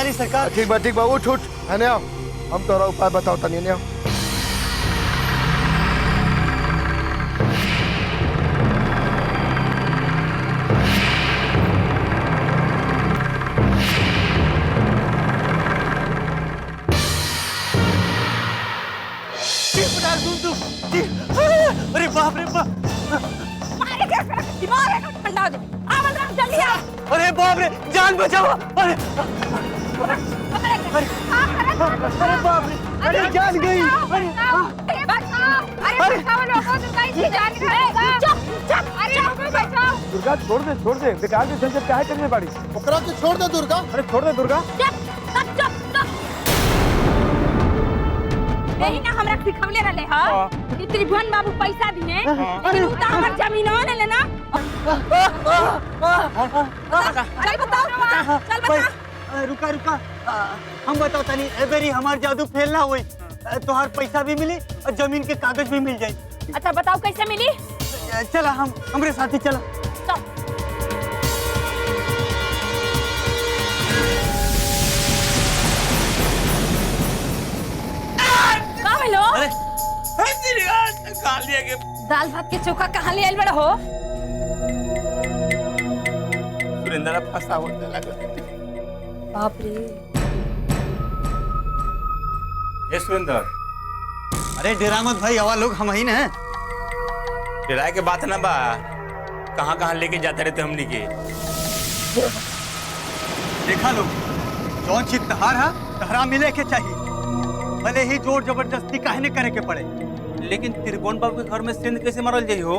करी सरकार। ठीक बा उठ उठ है आओ, हम तोरा उपाय बताओ तनी ने आओ। अरे बाप रे बाप, दिमाग है ठंडा हो जाए। आ बलराम जल्दी आ। अरे बाप रे, जान बचाओ। अरे अरे बाप रे, अरे जान गई। अरे बचाओ, अरे बचाओ लोगों, दुर्गा जी जान गई। चुप चुप, अरे बचाओ। दुर्गा छोड़ दे बेकार के झंझट काहे करने बाड़ी। ओकरा के छोड़ दे दुर्गा। अरे छोड़ दे दुर्गा। चुप। यही ना हमरा सिखवले रहले ह कि त्रिभुवन बाबू पैसा दिने, लेकिन उ त हमर जमीनवा ले लेना। चल बता। रुका, हम बताओ तनी, एबेरी हमार जादू फेल ना होई, तोहार पैसा भी मिली और जमीन के कागज भी मिल जाई। अच्छा बताओ कैसे मिली? चला हमरे साथी चला। चल। का भेलो? दाल भात के चोखा कहाँ ले आइल बड़ा हो? सुरेंद्र फंसा होता लगा। बाप रे। ए सुरेंद्र, अरे डेरा मत भाई, हवा लोग हम ही ना। डराए के बात ना बा, कहाँ लेके जाते रहते हमनी के। देखा लोग, जौन चीज तहार है तहरा मिले के चाहिए, भले ही जोर जबरदस्ती काहे न करे के पड़े। लेकिन त्रिभुवन बाबू के घर में सिंध कैसे मरल जाई हो?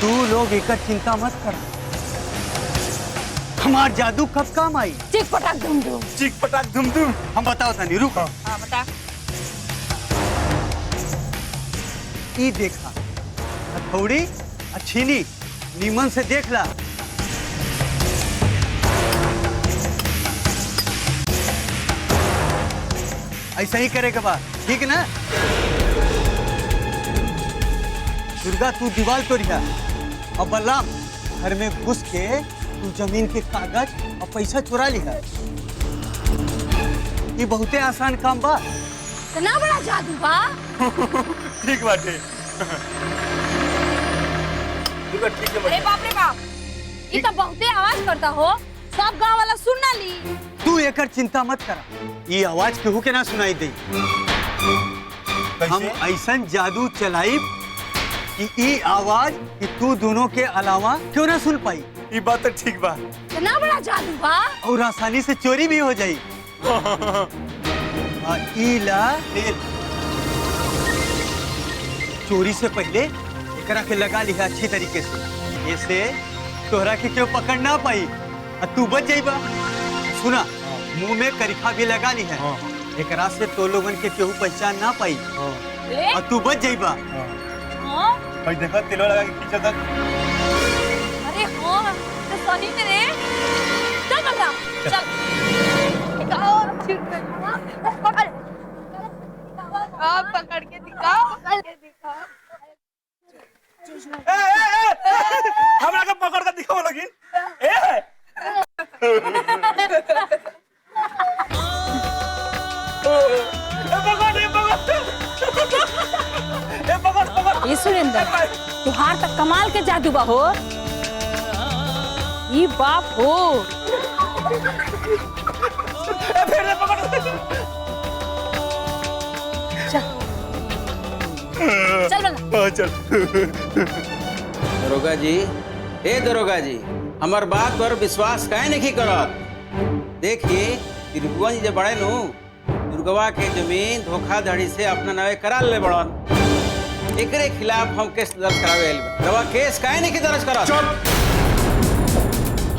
तू लोग एक चिंता मत कर, हमार जादू कब काम आई। चिक पटाक धूम धूम। चिक पटाक धुम धुम। हम बताओ तनी, रुको। हाँ बता। ई देखा हथौड़ी छीनी, नीमन से देख ला। ऐसा ही करे के बाद, ठीक ना? दुर्गा तू दीवार तोड़िया और बलराम घर में घुस के तू जमीन के कागज और पैसा चुरा लिया। ये बहुते आसान काम बा। इतना बड़ा जादू बा। ठीक बाटे। ठीक है। अरे बाप रे बाप, ये तो बहुते आवाज करता हो, सब गांव वाला सुन ना ली। तू एकर चिंता मत करा, ये आवाज केहू के ना सुनाई दे। हम ऐसा जादू चलाई कि ये आवाज कि तू दोनों के अलावा क्यों ना सुन पाई। ये बात तो ठीक बा। इतना बड़ा जादू बा और आसानी से चोरी भी हो जाई। ईला चोरी से पहले एकरा के लगा लिया अच्छी तरीके से, ऐसे तोहरा के क्यों पकड़ ना पाई और तू बच जाइबा। सुना, मुंह में करिखा भी लगा ली है, एकरा से तो लोगन के केहू पहचान ना पाई और तू बच जाइबा। भाई देखा तिलवा लगा के खींचा था। अरे हाँ, तो सही में रे। चल बलराम, चल। पकड़ के दिखाओ। हमरा के पकड़ के दिखाओ लगिन। ये सुरेंद्र, तुहार तक कमाल के जादू बा हो। ये बाप हो। चल दरोगा जी, हे दरोगा जी, हमार बात पर विश्वास काहे नहीं करत? देखिए, त्रिभुवन जी बड़े नु दुर्गवा के जमीन धोखाधड़ी से अपना नावे करा ले बड़न, एकरे खिलाफ हम केस दर्ज करावे आइल बा। रवा केस काहे नहीं दर्ज करत?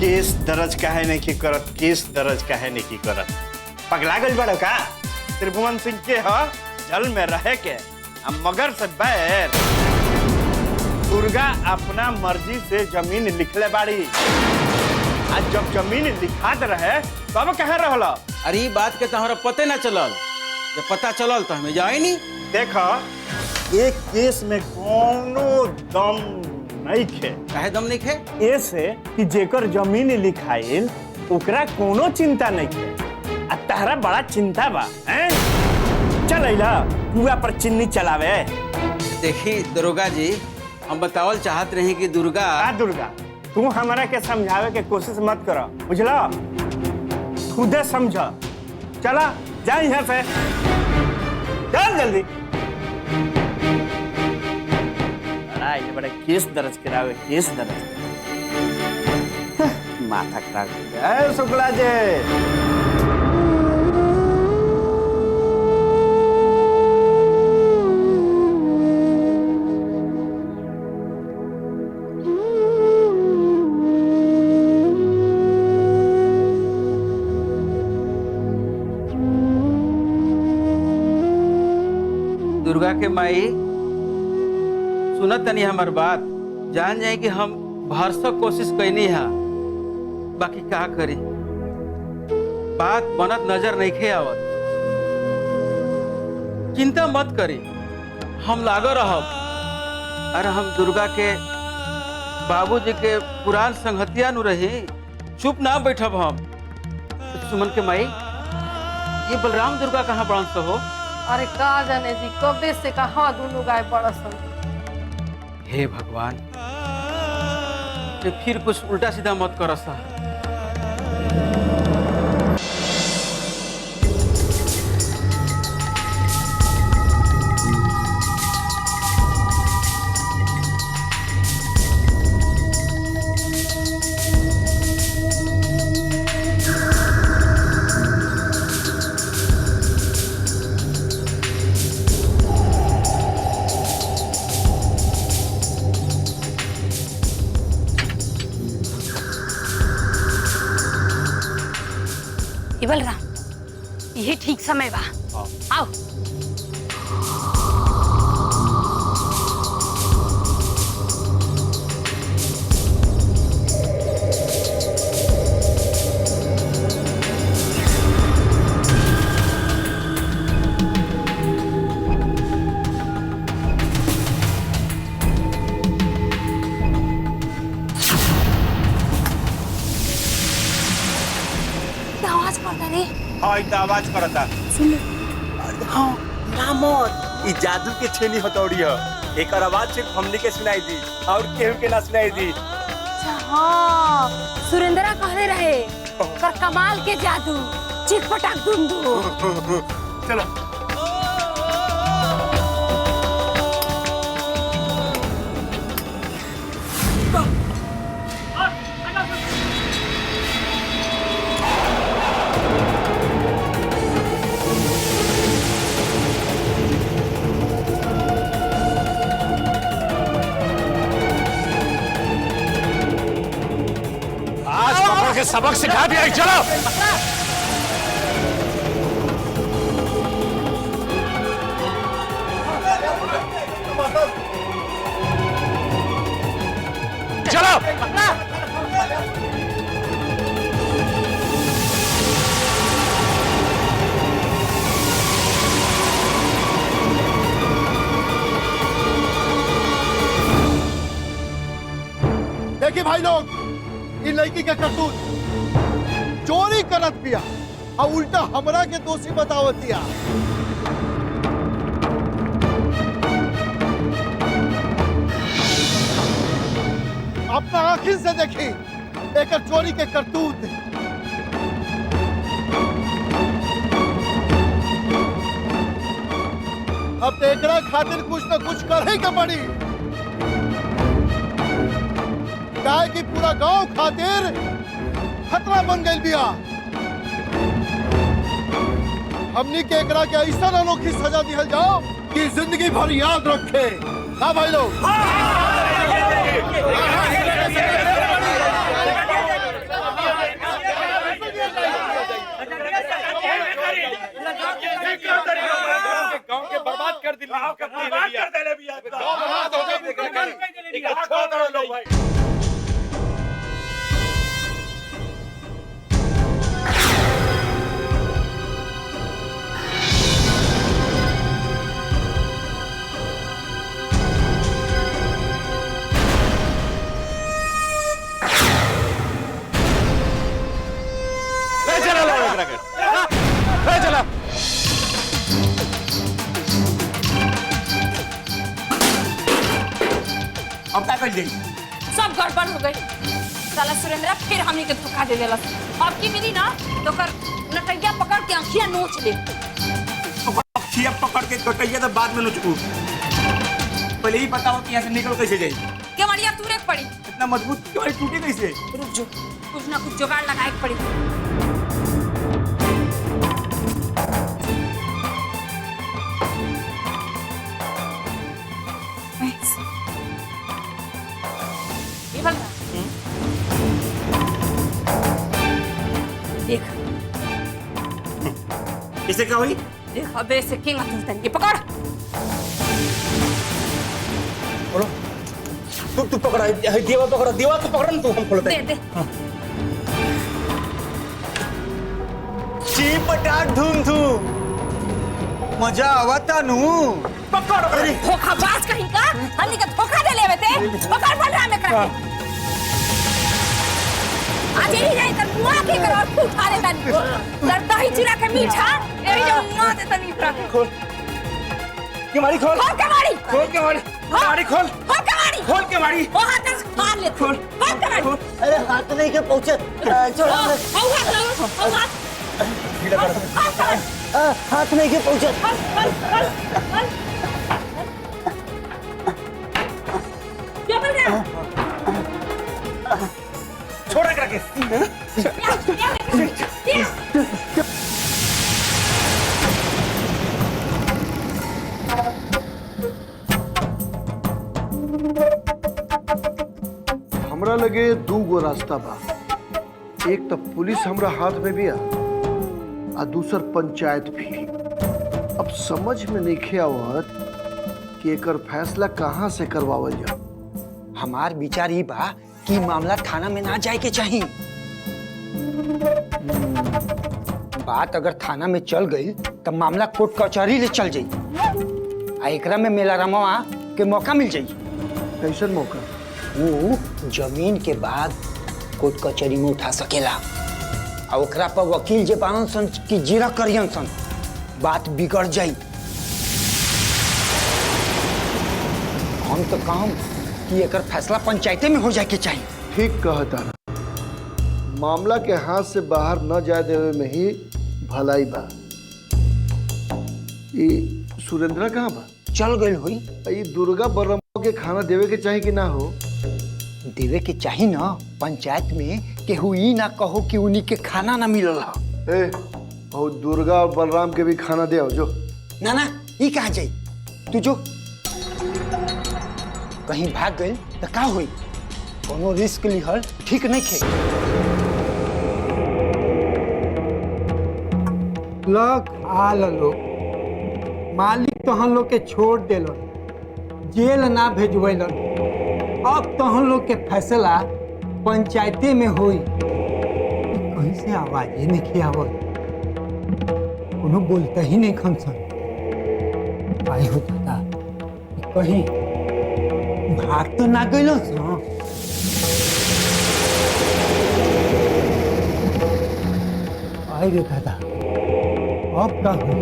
केस दर्ज काहे नहीं करत? केस दर्ज काहे नहीं करत? पगला गइल बड़ा का? त्रिभुवन सिंह के ह जल में रहे के मगर से बैर। दुर्गा अपना मर्जी से जमीन लिखले बाड़ी, आज जब जमीन लिखात रहे तब कहे रहला। अरे ये बात के तोहरा पते ना चलल, जब पता चलल तो हमें जाए नहीं। देखा, एक केस में कोनो दम नहीं खे। काहे दम नहीं खे? ऐसे कि जेकर जमीन लिखाइल ओकरा कोनो चिंता नहीं खे, आ तहरा बड़ा चिंता बा हैं? चल अइला कुआ पर चिन्नी चलावे। देखी दरोगा जी, हम बतावल चाहत रही कि दुर्गा दुर्गा तू हमारा के समझावे के कोशिश मत करो, बुझला? खुदे समझ। चला जा यहाँ से, चल जल्दी। बड़ा केस दर्ज करावे, केस दर्ज। माथा खराब हो गया शुक्ला जी। दुर्गा के माई सुनत तनी हमार बात, जान जाए कि हम भरसक कोशिश कैनी है, बाकी का करी, बात बनत नजर नहीं खे आवत। चिंता मत करी, हम लागो रहब। अरे हम दुर्गा के बाबूजी के पुरान संगतिया नु रही, चुप ना बैठब हम। सुमन के माई, ये बलराम दुर्गा कहाँ बड़न से हो? अरे का जाने जी, कबे से कहाँ दोनों गाय बड़सन। हे भगवान, ये फिर कुछ उल्टा सीधा मत करो सा। बलराम, यही ठीक समय बा। आओ। आवाज करता रे। हाँ तो आवाज करता। हाँ ना मत, ई जादू के छेनी हथौड़ी है। एक आवाज सिर्फ हमनी के सुनाई दी और केहू के ना सुनाई दी। अच्छा हाँ, सुरेंद्रा कहले रहे कर कमाल के जादू, चिक पटाक दुम दुम। चलो के सबक सिखा दिया। चलो चलो देखिए भाई लोग, इन लड़की के करतूत चोरी करत पिया और उल्टा हमरा के दोषी बतावतिया। अपना आँखिन से देखी एक चोरी के करतूत। अब तो एकरा खातिर कुछ न कुछ करे के पड़ी, काहे कि पूरा गांव खातिर खतरा बन गई बिया। हमनी के एकरा के ऐसा अनोखी सजा दिहल जाओ कि जिंदगी भर याद रखे। हाँ भाई लोग, गांव के बर्बाद कर दिया, बर्बाद कर देले बिया, बर्बाद हो गई। छोड़ दो लोग भाई। चलो अब क्या कर जाई? सब गड़बड़ हो गई। साला सुरेंद्र फिर हमनी के धोखा दे देलस। अब की मिली ना तो कर नटैया पकड़ के आँखियाँ नोच ले। खिया पकड़ के कटैया तो बाद में नोचू। पहले ही बताओ कि यहाँ से निकल कैसे जाई? केवड़िया तूरे पड़ी। इतना मजबूत क्यों टूटे कैसे? रुक जो, कुछ ना कुछ जुगाड़ लगाए के पड़ी। ये वाला। देख इसे क्या हुई? देख अबे से किंग अतुल ये पकड़। बोलो तू पकड़ा देवा पकड़ा देवा तो पकड़ तू हम खोलते दे दे। ची पटाक धूम धूम मजा आवता नू। पकड़। अरे धोखाबाज कहीं का हमनी के धोखा दे लेवे थे। पकड़ पड़ रहा मैं कर आज ही जाए तर मुआ के कर और उठा ले तनी डरता ही चिरा के मीठा यही जो मुआ दे तनी पर खोल के मारी खोल के मारी खोल के मारी मारी खोल के मारी खोल के मारी ओ हाथ से फाड़ ले खोल के मारी। अरे हाथ नहीं के पहुंचे ओ हाथ हाथ नहीं के पहुंचे। क्या बोल रहा है? छोड़ा करके हमरा लगे दू गो रास्ता बा। एक तो पुलिस हमरा हाथ में भी आ दूसर पंचायत भी। अब समझ में नहीं आवत कि एकर फैसला कहाँ से करवावल जा। हमार विचार ये बा कि मामला थाना में ना जाए के चाहिए। बात अगर थाना में चल गई तो मामला कोर्ट कचहरी ले चल जाई आ एकरा में मेला रमवा के मौका मिल जाई। कैसन मौका? वो जमीन के बाद कोर्ट कचहरी में उठा सकेला आ ओकरा पर वकील जे बानन सन की जीरा करियन सन बात बिगड़ जाई। हम तो कहम कि एकर फैसला पंचायते में हो जाए के चाहिए। ठीक कहता ना, मामला के हाथ से बाहर न जाए देवे में ही भलाई बा। ये सुरेंद्रा कहाँ बा? चल गई हुई। ये दुर्गा बर्रमा के खाना देवे के चाही कि ना हो? देवे के चाही ना। पंचायत में केहू ई ना कहो कि उन्हीं के खाना ना मिलल हा। ए, और दुर्गा और बलराम के भी खाना दे आओ जो। ना ना ई कहाँ जाई? तू जो कहीं भाग गई तो का हुई? कोनो रिस्क लिहल ठीक नहीं खे। लग आल लोग मालिक तहन लोग के छोड़ देलन, जेल ना भेजवेलन। अब तहन लोग के फैसला पंचायते में होई। कहीं से आवाज ही नहीं आवत, कोनो बोलता ही नहीं खमसन। आई हो दादा कहीं भाग तो ना गइल ना। आई रे दादा अब का हो?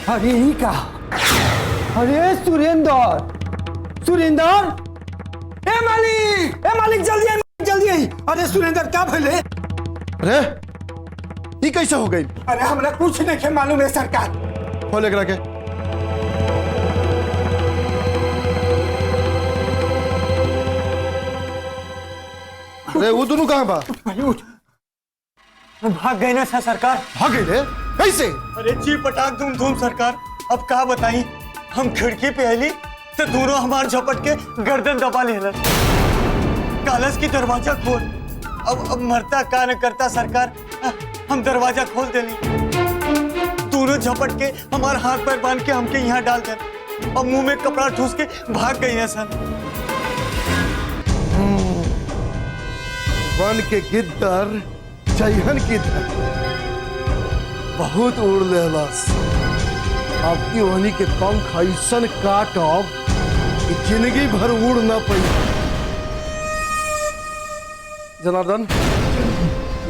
अरे ई का? अरे सुरेंद्र ए मालिक जल्दी आई। अरे सुरेंद्र क्या भइले? अरे ये कैसे हो गई? अरे हमरा कुछ नहीं के मालूम है सरकार। खोले करा के। अरे वो दोनों कहाँ बा? भाग गए ना सरकार। भागे रे? कैसे? अरे जी पटाक धूम धूम सरकार। अब कहा बताई, हम खिड़की पे आली तो दोनों हमार झपट के गर्दन दबा लेलन। कालस की दरवाजा खोल। अब मरता का न करता सरकार, हम दरवाजा खोल देली। दोनों झपट के हमार हाथ पैर बांध के हमके यहाँ डाल दे और मुंह में कपड़ा ठूस के भाग गई है सर। वन के गिद्दर जयहन की बहुत उड़ लेलस। आपकी वनी के पंख ऐसन काटब कि जिंदगी भर उड़ न पाई। जनार्दन,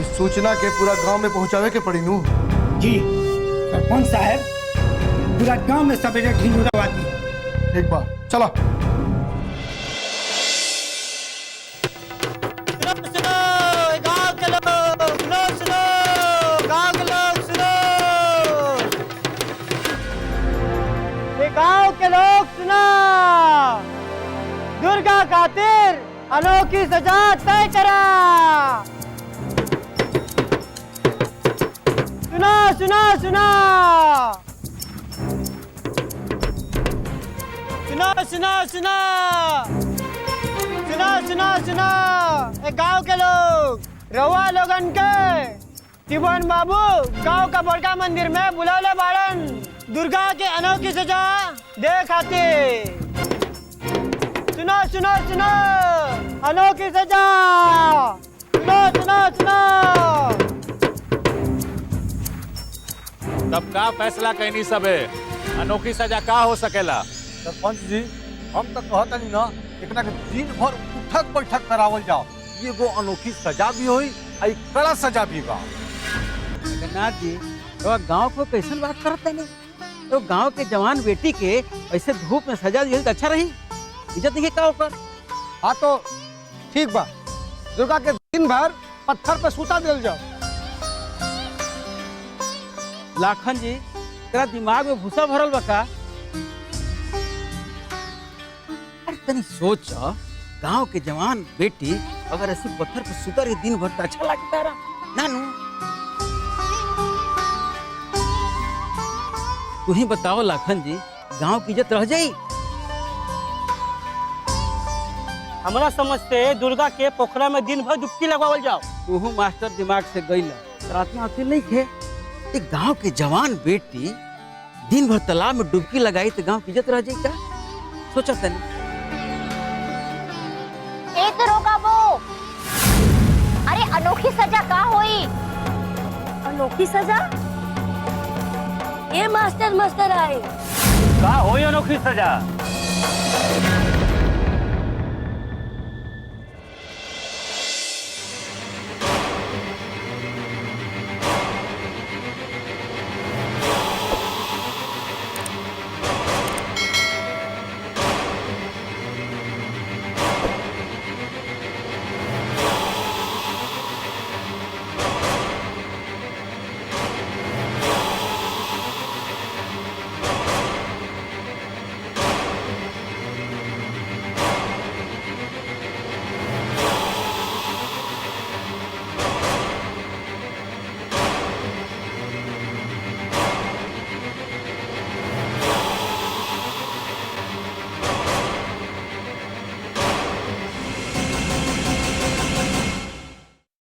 इस सूचना के पूरा गांव में पहुंचावे के पड़ी नू। जी सरपंच साहब, पूरा गांव में सवेरे ढिंडोरावाती। ठीक बा, चला। गांव के लोग सुना, दुर्गा खातिर अनोखी सजा तय करा। सुना सुना सुना सुना सुना सुना सुना सुना सुना ए गांव के लोग, रउआ लोगन के तिवन बाबू गांव का बड़का मंदिर में बुलाले बाड़न दुर्गा के अनोखी सजा दे खातिर। सुनो सुनो सुनो, अनोखी सजा, सुनो सुनो सुनो। तब का फैसला कहनी सबे, अनोखी सजा का हो सकेला? सरपंच जी, हम तो कहतनी ना, एकरा के दिन भर उठक बैठक करावल जाओ। ये गो अनोखी सजा भी होई, आई कड़ा सजा भी बा। जगन्नाथ जी, तो गांव को कैसन बात करते नहीं? तो गांव के जवान बेटी के ऐसे धूप में सजा दिया तो अच्छा रही, इज्जत नहीं का ऊपर। हाँ तो ठीक बा, दुर्गा के दिन भर पत्थर पे सूता दिल जाओ। लाखन जी, तेरा दिमाग में भूसा भरल बका? अरे तनी सोच, गांव के जवान बेटी अगर ऐसे पत्थर पे सुतर के दिन भर तो अच्छा लगता रहा नानू। तू ही बताओ लाखन जी, गांव की इज्जत रह जाई? हमारा समझते दुर्गा के पोखरा में दिन भर डुबकी लगवावल जाओ। तू मास्टर दिमाग से गईला, रात में आते नहीं थे। एक गांव के जवान बेटी दिन भर तालाब में डुबकी लगाई तो गांव की इज्जत रह जाई का? सोचा तनी। ए दरोगा वो, अरे अनोखी सजा का होई? अनोखी सजा? ए मास्टर आए का होई अनोखी सजा?